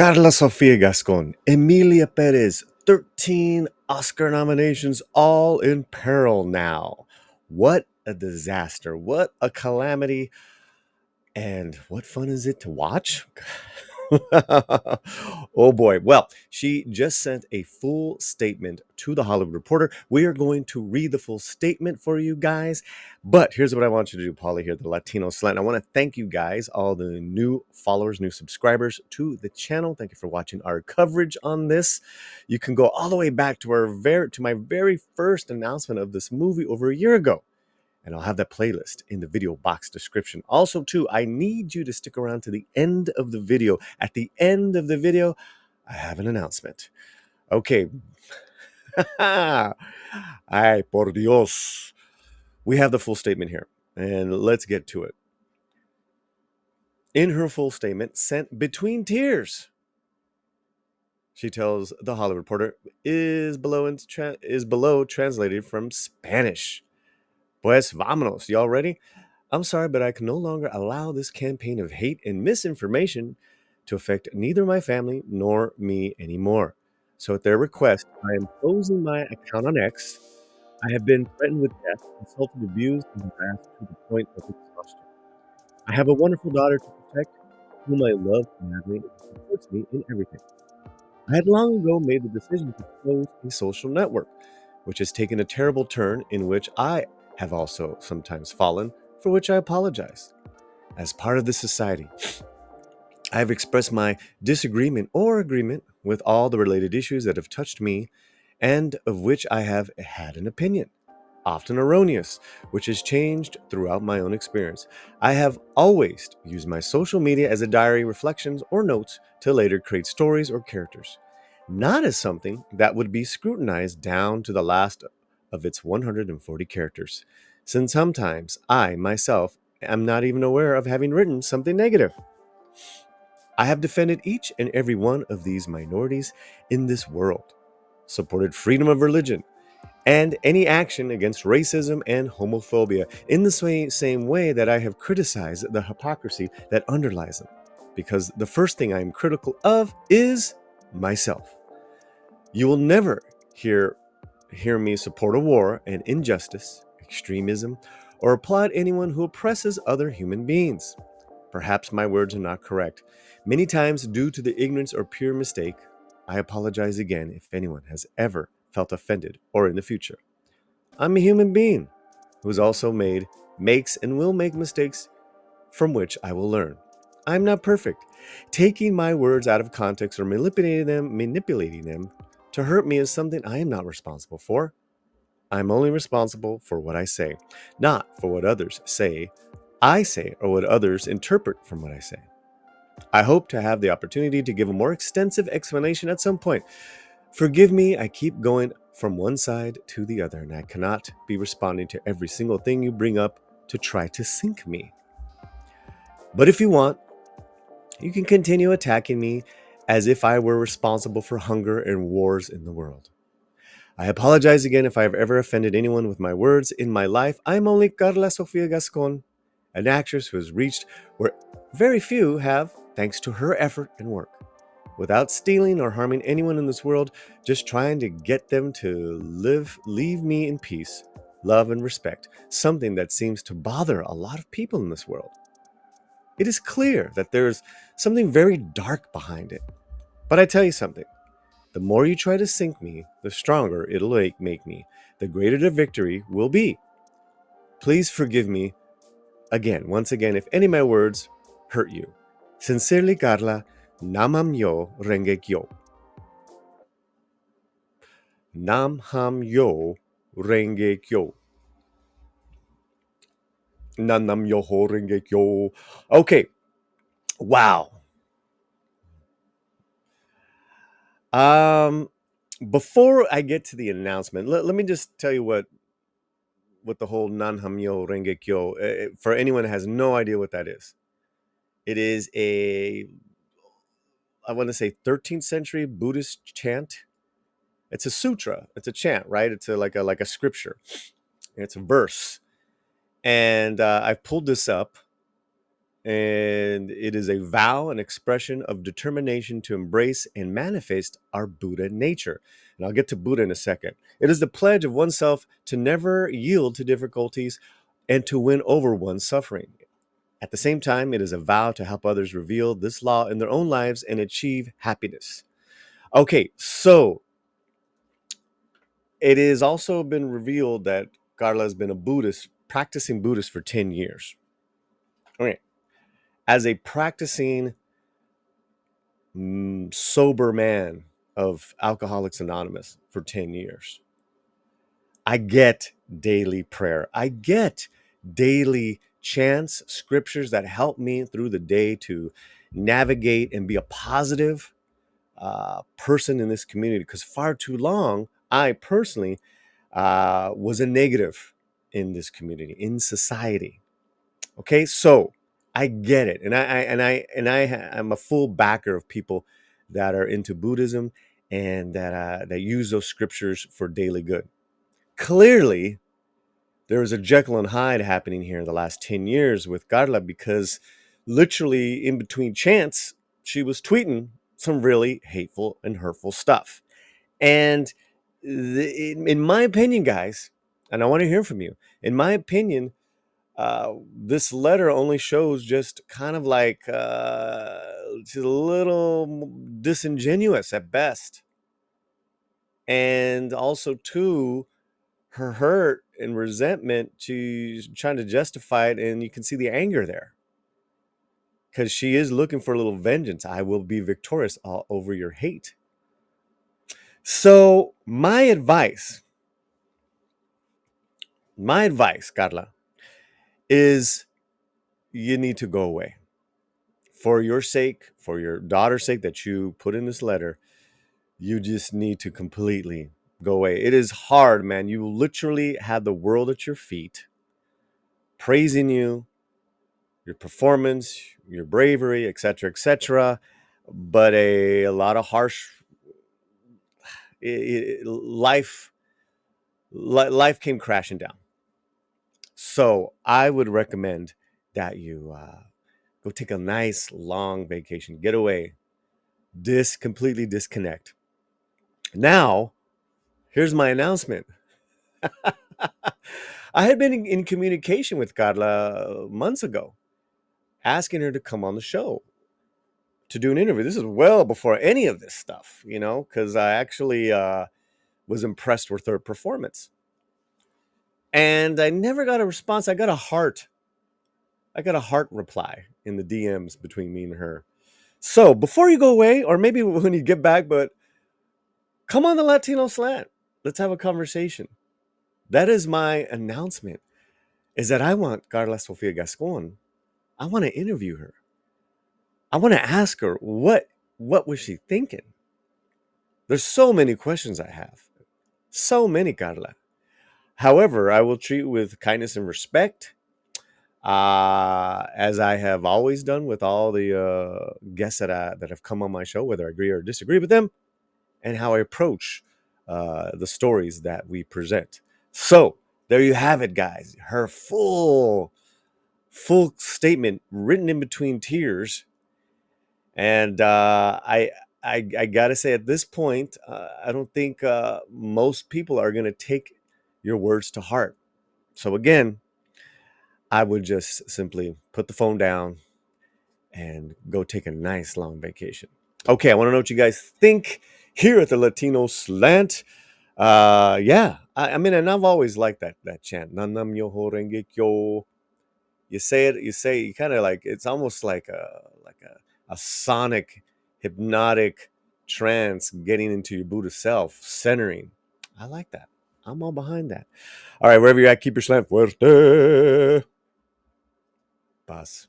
Karla Sofia Gascon, Emilia Perez, 13 Oscar nominations, all in peril now. What a disaster. What a calamity. And what fun is it to watch? Oh boy. Well, she just sent a full statement to the Hollywood Reporter. We are going to read the full statement for you guys. But here's what I want you to do, Paulie, here, the Latino Slant. I want to thank you guys, all the new followers, new subscribers to the channel. Thank you for watching our coverage on this. You can go all the way back to my very first announcement of this movie over a year ago. And I'll have that playlist in the video box description. Also, too, I need you to stick around to the end of the video. At the end of the video, I have an announcement. Okay. Ay, por Dios. We have the full statement here, and let's get to it. In her full statement, sent between tears, she tells the Hollywood Reporter, is below translated from Spanish. Pues vámonos. Y'all ready? I'm sorry, but I can no longer allow this campaign of hate and misinformation to affect neither my family nor me anymore. So, at their request, I am closing my account on X. I have been threatened with death, insulted, abused, and harassed to the point of exhaustion. I have a wonderful daughter to protect, whom I love madly and who supports me in everything. I had long ago made the decision to close a social network, which has taken a terrible turn in which I have also sometimes fallen, for which I apologize. As part of this society, I have expressed my disagreement or agreement with all the related issues that have touched me and of which I have had an opinion, often erroneous, which has changed throughout my own experience. I have always used my social media as a diary, reflections, or notes to later create stories or characters, not as something that would be scrutinized down to the last of its 140 characters, since sometimes I myself am not even aware of having written something negative. I have defended each and every one of these minorities in this world, supported freedom of religion, and any action against racism and homophobia in the same way that I have criticized the hypocrisy that underlies them. Because the first thing I am critical of is myself. You will never hear me support a war and injustice, extremism, or applaud anyone who oppresses other human beings. Perhaps my words are not correct. Many times, due to the ignorance or pure mistake, I apologize again if anyone has ever felt offended or in the future. I'm a human being who has also makes, and will make mistakes from which I will learn. I'm not perfect. Taking my words out of context or manipulating them to hurt me is something I am not responsible for. I'm only responsible for what I say, not for what others say, or what others interpret from what I say. I hope to have the opportunity to give a more extensive explanation at some point. Forgive me, I keep going from one side to the other, and I cannot be responding to every single thing you bring up to try to sink me. But if you want, you can continue attacking me as if I were responsible for hunger and wars in the world. I apologize again if I have ever offended anyone with my words in my life. I'm only Karla Sofia Gascon, an actress who has reached where very few have, thanks to her effort and work. Without stealing or harming anyone in this world, just trying to get them to leave me in peace, love, and respect, something that seems to bother a lot of people in this world. It is clear that there is something very dark behind it. But I tell you something, the more you try to sink me, the stronger it'll make me, the greater the victory will be. Please forgive me once again, if any of my words hurt you. Sincerely, Carla, Namam Yo Renge Kyo. Nam Ham Yo Renge Kyo. Nam Yo Ho Renge Kyo. Okay. Wow. Before I get to the announcement, let me just tell you what the whole Nan Ham Yo Renge Kyo, for anyone that has no idea what that is. It is I want to say 13th century Buddhist chant. It's a sutra. It's a chant, right? It's like a scripture. It's a verse. And I pulled this up And it is a vow, an expression of determination to embrace and manifest our Buddha nature. And I'll get to Buddha in a second. It is the pledge of oneself to never yield to difficulties and to win over one's suffering. At the same time, it is a vow to help others reveal this law in their own lives and achieve happiness. Okay, so it has also been revealed that Carla has been a Buddhist, practicing Buddhist for 10 years. Okay. As a practicing sober man of Alcoholics Anonymous for 10 years, I get daily prayer. I get daily chants, scriptures that help me through the day to navigate and be a positive person in this community. Because far too long, I personally was a negative in this community, in society. Okay, so I get it, and I'm a full backer of people that are into Buddhism and that use those scriptures for daily good. Clearly, there was a Jekyll and Hyde happening here in the last 10 years with Carla, because literally in between chants, she was tweeting some really hateful and hurtful stuff. And in my opinion, guys, and I want to hear from you, in my opinion, this letter only shows just kind of like she's a little disingenuous at best. And also, too, her hurt and resentment, she's trying to justify it, and you can see the anger there because she is looking for a little vengeance. I will be victorious all over your hate. So my advice, Carla, is you need to go away. For your sake, for your daughter's sake that you put in this letter, you just need to completely go away. It is hard, man. You literally have the world at your feet, praising you, your performance, your bravery, etc., etc. But a lot of harsh life life came crashing down. So I would recommend that you go take a nice long vacation, get away, completely disconnect. Now, here's my announcement. I had been in communication with Carla months ago, asking her to come on the show to do an interview. This is well before any of this stuff, because I actually was impressed with her performance. And I never got a response. I got a heart reply in the DMs between me and her. So before you go away, or maybe when you get back, but come on the Latino Slant. Let's have a conversation. That is my announcement, is that I want Karla Sofia Gascon. I want to interview her. I want to ask her what was she thinking? There's so many questions I have. So many, Carla. However, I will treat you with kindness and respect, as I have always done with all the guests that have come on my show, whether I agree or disagree with them, and how I approach the stories that we present. So there you have it, guys. Her full statement, written in between tears. And I gotta say, at this point, I don't think most people are gonna take your words to heart. So again, I would just simply put the phone down and go take a nice long vacation. Okay, I want to know what you guys think here at the Latino Slant. Yeah, I mean, and I've always liked that chant. Nanam yoho renge kyo. You kind of like, it's almost like a sonic, hypnotic trance, getting into your Buddha self, centering. I like that. I'm all behind that. All right, wherever you're at, keep your slant fuerte. Paz.